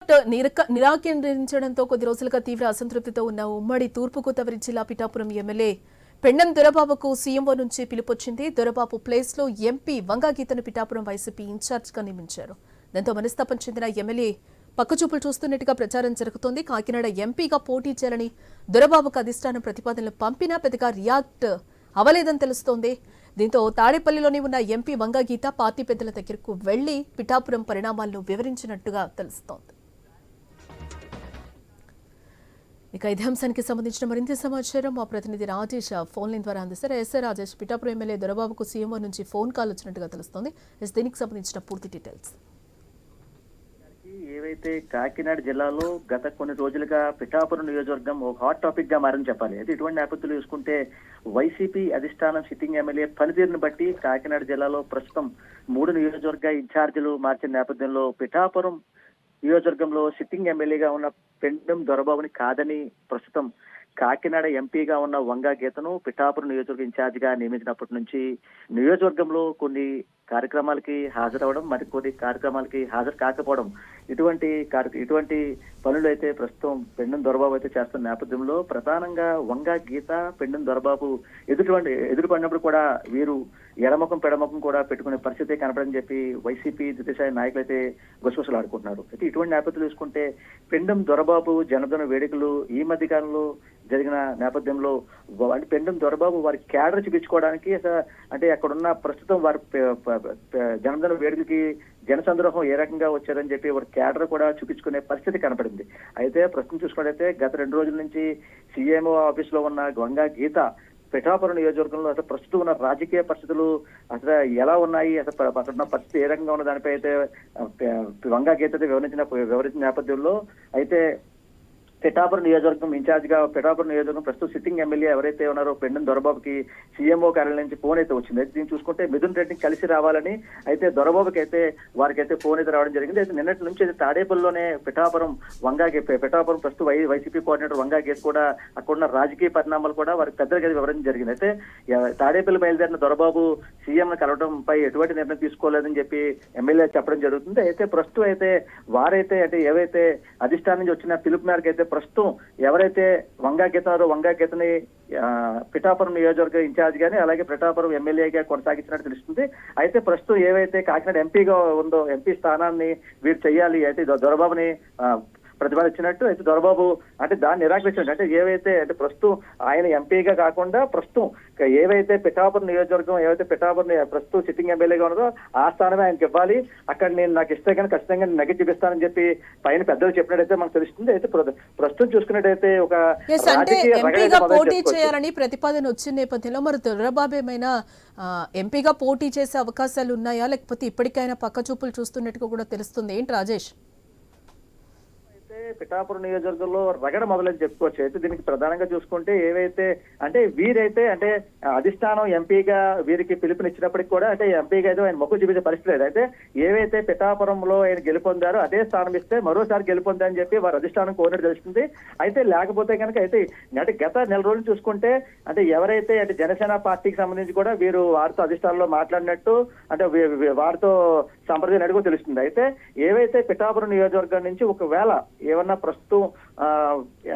నిరాకరించడంతో కొద్ది రోజులుగా తీవ్ర అసంతృప్తితో ఉన్న ఉమ్మడి తూర్పుగోదావరి జిల్లా పిఠాపురం ఎమ్మెల్యే పెండం దొరబాబుకు సీఎంఓ నుంచి పిలుపొచ్చింది. దొరబాబు ప్లేస్ లో ఎంపీ వంగాగీతను పిఠాపురం వైసీపీ ఇన్ఛార్జ్ గా నియమించారు. దాంతో మనస్తాపం చెందిన ఎమ్మెల్యే పక్కచూపులు చూస్తున్నట్టుగా ప్రచారం జరుగుతోంది. కాకినాడ ఎంపీగా పోటీ చేయాలని దొరబాబుకు అధిష్టానం ప్రతిపాదనలు పంపినా పెద్దగా రియాక్ట్ అవలేదని తెలుస్తోంది. దీంతో తాడేపల్లిలోని ఉన్న ఎంపీ వంగాగీత పార్టీ పెద్దల దగ్గరకు వెళ్లి పిఠాపురం పరిణామాలను వివరించినట్టుగా తెలుస్తోంది. ఇక ఇదే అంశానికి సంబంధించిన మరింత సమాచారం మా ప్రతినిధి రాజేష్ ఫోన్ లైన్ ద్వారా అందిస్తారు. ఎస్ఆర్ రాజేష్, పిఠాపురం ఎమ్మెల్యే దొరబాబుకు సీఎంఓ నుంచి ఫోన్ కాల్ వచ్చినట్టుగా తెలుస్తోంది. దీనికి సంబంధించిన పూర్తి డీటెయిల్స్. ఏవైతే కాకినాడ జిల్లాలో గత కొన్ని రోజులుగా పిఠాపురం నియోజకవర్గం ఒక హాట్ టాపిక్ గా మారని చెప్పాలి. అయితే ఇటువంటి నేపథ్యంలో చూసుకుంటే వైసీపీ అధిష్టానం సిట్టింగ్ ఎమ్మెల్యే పనితీరును బట్టి కాకినాడ జిల్లాలో ప్రస్తుతం 3 నియోజకవర్గ ఇన్ఛార్జీలు మార్చిన నేపథ్యంలో పిఠాపురం నియోజకవర్గంలో సిట్టింగ్ ఎమ్మెల్యేగా ఉన్న పెండం దొరబాబుని కాదని ప్రస్తుతం కాకినాడ ఎంపీగా ఉన్న వంగాగీతను పిఠాపురం నియోజకవర్గ ఇన్ఛార్జ్ గా నియమించినప్పటి నుంచి నియోజకవర్గంలో కొన్ని కార్యక్రమాలకి హాజరవడం, మరికొన్ని కార్యక్రమాలకి హాజరు కాకపోవడం, ఇటువంటి పనులు అయితే ప్రస్తుతం పెండం దొరబాబు అయితే చేస్తున్న నేపథ్యంలో ప్రధానంగా వంగాగీత పెండం దొరబాబు ఎదురుపడినప్పుడు కూడా వీరు ఎడముఖం పెడముఖం కూడా పెట్టుకునే పరిస్థితి కనపడని చెప్పి వైసీపీ ద్వితీయ నాయకులు అయితే గుసగుసలాడుకుంటున్నారు. అయితే ఇటువంటి నేపథ్యం చూసుకుంటే పెండం దొరబాబు జనధన వేడుకలు ఈ మధ్య కాలంలో జరిగిన నేపథ్యంలో పెండం దొరబాబు వారి క్యాడర్ చూపించుకోవడానికి అంటే అక్కడున్న ప్రస్తుతం వారి జనధన వేడుకకి జనసంద్రోహం ఏ రకంగా వచ్చారని చెప్పి వారి క్యాడర్ కూడా చూపించుకునే పరిస్థితి కనపడింది. అయితే ప్రస్తుతం చూసుకున్నట్లయితే గత 2 రోజుల నుంచి సీఎంఓ ఆఫీస్ లో ఉన్న వంగాగీత పిఠాపురం నియోజకవర్గంలో అసలు ప్రస్తుతం ఉన్న రాజకీయ పరిస్థితులు అసలు ఎలా ఉన్నాయి, అసలు అక్కడ ఉన్న పరిస్థితి ఏ రకంగా ఉన్న దానిపై అయితే వంగాగీత వివరించిన నేపథ్యంలో అయితే పిఠాపురం నియోజకవర్గం ఇన్ఛార్జ్ గా పిఠాపురం నియోజకవర్గం ప్రస్తుతం సిట్టింగ్ ఎమ్మెల్యే ఎవరైతే ఉన్నారో పెండం దొరబాబుకి సీఎంఓ కార్యాలయం నుంచి ఫోన్ అయితే వచ్చింది. అయితే దీన్ని చూసుకుంటే మిథున్ రెడ్డిని కలిసి రావాలని అయితే దొరబాబుకి అయితే వారికైతే ఫోన్ అయితే రావడం జరిగింది. అయితే నిన్నటి నుంచి అయితే తాడేపల్లిలోనే పిఠాపురం ప్రస్తుతం వైసీపీ కోఆర్డినేటర్ వంగాగీత కూడా అక్కడున్న రాజకీయ పరిణామాలు కూడా వారికి పెద్దగా వివరించడం జరిగింది. అయితే తాడేపల్లి బయలుదేరిన దొరబాబు సీఎం కలవడంపై ఎటువంటి నిర్ణయం తీసుకోలేదని చెప్పి ఎమ్మెల్యే చెప్పడం జరుగుతుంది. అయితే ప్రస్తుతం అయితే వారైతే అంటే ఏవైతే అధిష్టానం నుంచి వచ్చిన పిలుపు మేరకు అయితే ప్రస్తుతం ఎవరైతే వంగాగీతని పిఠాపురం నియోజకవర్గ ఇన్ఛార్జ్ గానీ అలాగే పిఠాపురం ఎమ్మెల్యేగా కొనసాగించినట్టు తెలుస్తుంది. అయితే ప్రస్తుతం ఏవైతే కాకినాడ ఎంపీగా ఉందో ఎంపీ స్థానాన్ని వీరు చేయాలి అయితే దొరబాబుని ప్రతిపాదించినట్టు అయితే దొరబాబు అంటే దాన్ని నిరాకరించినట్టు అంటే ఏవైతే అంటే ప్రస్తుతం ఆయన ఎంపీగా కాకుండా ప్రస్తుతం ఏవైతే పిఠాపురం నియోజకవర్గం పిఠాపురం ప్రస్తుతం సిట్టింగ్ ఎమ్మెల్యేగా ఉన్నదో ఆ స్థానమే ఆయనకి ఇవ్వాలి, అక్కడ నేను నాకు ఇస్తే కానీ ఖచ్చితంగా నగ్గి చూపిస్తానని చెప్పి పైన పెద్దలు చెప్పినట్టయితే మనకు తెలుస్తుంది. అయితే ప్రస్తుతం చూసుకున్నట్టయితే ఒక పోటీ చేయాలని ప్రతిపాదన వచ్చిన నేపథ్యంలో మరి దొరబాబు ఏమైనా ఎంపీగా పోటీ చేసే అవకాశాలు ఉన్నాయా, లేకపోతే ఇప్పటికైనా పక్క చూపులు చూస్తున్నట్టుగా కూడా తెలుస్తుంది. ఏంటి రాజేష్? పిఠాపురం నియోజకవర్గంలో రగడ మొదలని చెప్పుకోవచ్చు. అయితే దీనికి ప్రధానంగా చూసుకుంటే ఏవైతే అంటే వీరైతే అంటే అధిష్టానం ఎంపీగా వీరికి పిలుపునిచ్చినప్పటికీ కూడా అంటే ఎంపీగా అయితే ఆయన మొక్కు చూపించే పరిస్థితి లేదు. అయితే ఏవైతే పిఠాపురంలో ఆయన గెలుపొందారో అదే స్థానం ఇస్తే మరోసారి గెలుపొందని చెప్పి వారు అధిష్టానం కోరినట్టు తెలుస్తుంది. అయితే లేకపోతే కనుక అయితే అంటే గత నెల రోజులు చూసుకుంటే అంటే ఎవరైతే అంటే జనసేన పార్టీకి సంబంధించి కూడా వీరు వారితో అధిష్టానంలో మాట్లాడినట్టు అంటే వారితో సంప్రదించినట్టు నడుగు తెలుస్తుంది. అయితే ఏవైతే పిఠాపురం నియోజకవర్గం నుంచి ఒకవేళ ఏమన్నా ప్రస్తుతం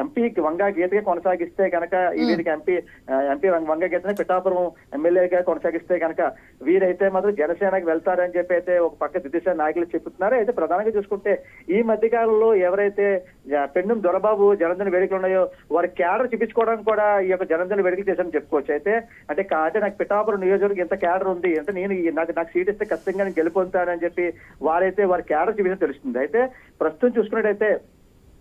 ఎంపీకి వంగాగీతగా కొనసాగిస్తే కనుక వీరికి ఎంపీ వంగాగీతని పిఠాపురం ఎమ్మెల్యేగా కొనసాగిస్తే కనుక వీరైతే మాత్రం జనసేనకి వెళ్తారని చెప్పి అయితే ఒక పక్క ద్వితీయ నాయకులు చెప్తున్నారు. అయితే ప్రధానంగా చూసుకుంటే ఈ మధ్యకాలంలో ఎవరైతే పెండం దొరబాబు జనధన వేడుకలు ఉన్నాయో వారి క్యాడర్ చూపించుకోవడానికి కూడా ఈ యొక్క జనధన వేడుకలు చేశారని చెప్పుకోవచ్చు. అయితే అంటే నాకు పిఠాపురం నియోజకవర్గం ఎంత క్యాడర్ ఉంది అంటే నేను నాకు సీట్ ఇస్తే ఖచ్చితంగా నేను గెలుపొందుతానని చెప్పి వారైతే వారి క్యాడర్ చూపించడం తెలుస్తుంది. అయితే ప్రస్తుతం చూసుకున్నట్టయితే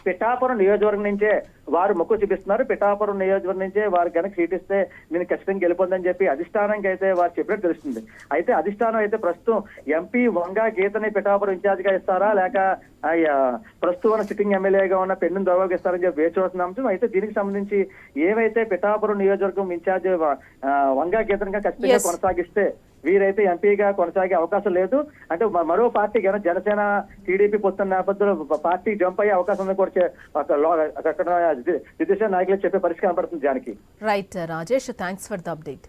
పిఠాపురం నియోజకవర్గం నుంచే వారు మొక్కు చూపిస్తున్నారు. పిఠాపురం నియోజకవర్గం నుంచే వారు కనుక సీట్ ఇస్తే నేను ఖచ్చితంగా గెలుపొందని చెప్పి అధిష్టానానికి అయితే వారు చెప్పినట్టు తెలుస్తుంది. అయితే అధిష్టానం అయితే ప్రస్తుతం ఎంపీ వంగాగీతని పిఠాపురం ఇన్ఛార్జ్ గా ఇస్తారా లేక ప్రస్తుతం సిట్టింగ్ ఎమ్మెల్యేగా ఉన్న పెండం దొరబాబుకి ఇస్తారని చెప్పి వేచి చూస్తున్న అంశం. అయితే దీనికి సంబంధించి ఏవైతే పిఠాపురం నియోజకవర్గం ఇన్ఛార్జ్ వంగాగీతనిగా ఖచ్చితంగా కొనసాగిస్తే వీరైతే ఎంపీగా కొనసాగే అవకాశం లేదు. అంటే మరో పార్టీ జనసేన టీడీపీ పొత్తున్న నేపథ్యంలో పార్టీ జంప్ అయ్యే అవకాశం ఉంది కూడా అక్కడ ద్వితీయ నాయకులు చెప్పే పరిస్థితి కనపడుతుంది. Janaki. Right Rajesh, thanks for the update.